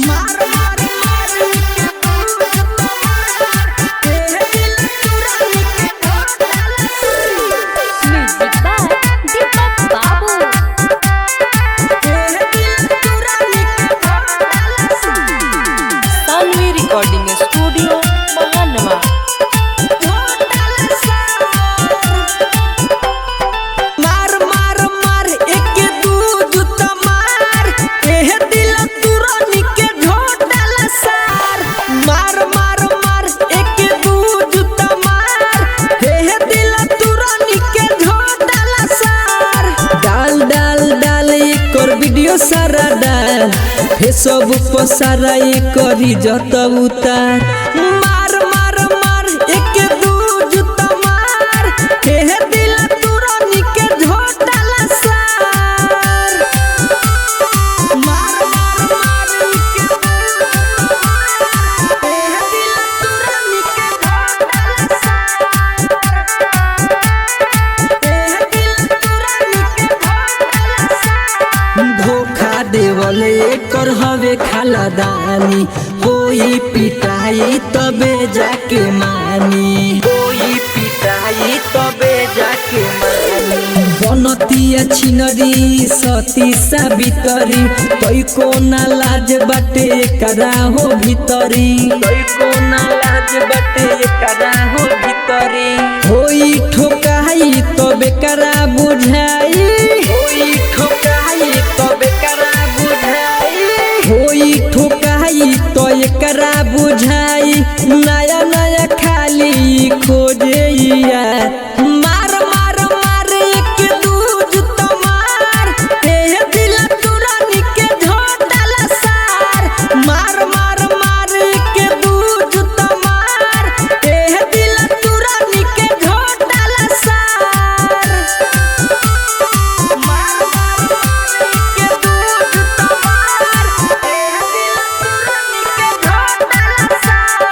मार मार मार तेरे दिल चुराने के म्यूजिक बाय दीपक बाबू। तेरे दिल चुराने के सानवी रिकॉर्डिंग स्टूडियो महानवा। मार मार मार एक दू जूता मार एह दिल तुरनी के झोटल सार। मार मार मार एक दू जूता मार एह दिल तुरनी के झोटल सार। डाल डाल डाल एक और वीडियो सारा डाल फेसबुक पर सारा एक और इज्जत उतार। मार मार मार एक दू जूता मार एह दिल तुरनी के झोटल सार। मार मार मार एह दिल तुरनी के झोटल सार। एह दिल तुरनी के झोटल सार। धोखा देवले एकर हवे खालादानी कोई पिटाई तबे जाके मानी। कोई पिटाई तबे जाके मानी। बनतिया छिनरी सती साबितरी तई को ना लाज बाटे करा हो भीतरी। तई को ना लाज बाटे करा हो भीतरी। होई ठोकाई तबे करा बुझाई। होई ठोकाई तबे करा बुझाई। होई ठोकाई तो एकरा बुझाई। नया नया खाली खोजैया। मार मार मार एक दू जूता मार एह दिल तुरनी के झोटल सार। मार मार मार एक दू जूता मार एह दिल तुरनी के झोटल सार। मार मार मार एक दू जूता मार एह दिल तुरनी के झोटल सार।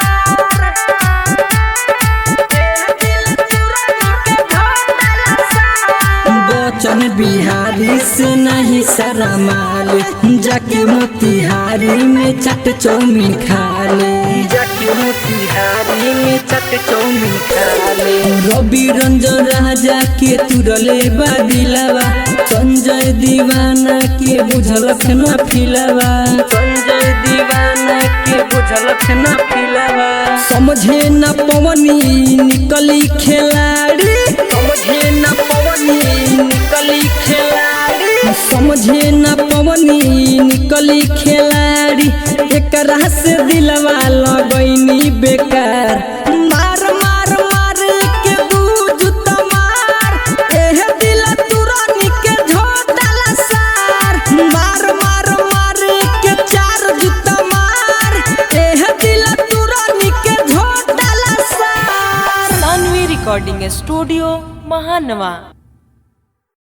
एह दिल तुरनी के झोटल सार। बचन बिहारी से नहीं सारा माल जाके मोतिहारी में चट चौमिन खा ले। जाके मोतिहारी में चट चौमिन खा ले। रवि रंजन राजा के तुरले बादिलावा संजय दीवाना के बुझलक ना फिलावा। संजय दीवाना के बुझलक ना फिलावा। समझे न पवनी निकली खिलाड़ी। समझे न पवनी निकली खिलाड़ी। समझे न पवनी निकली खिलाड़ी। एकरा से दिलवा लगैनी बेकार। मार मार मार के दू जूता मार एह दिल तुरनी के झोटल सार। मार मार मार के चार जूता मार एह दिल तुरनी के झोटल सार। Sanvi recording studio महानवा।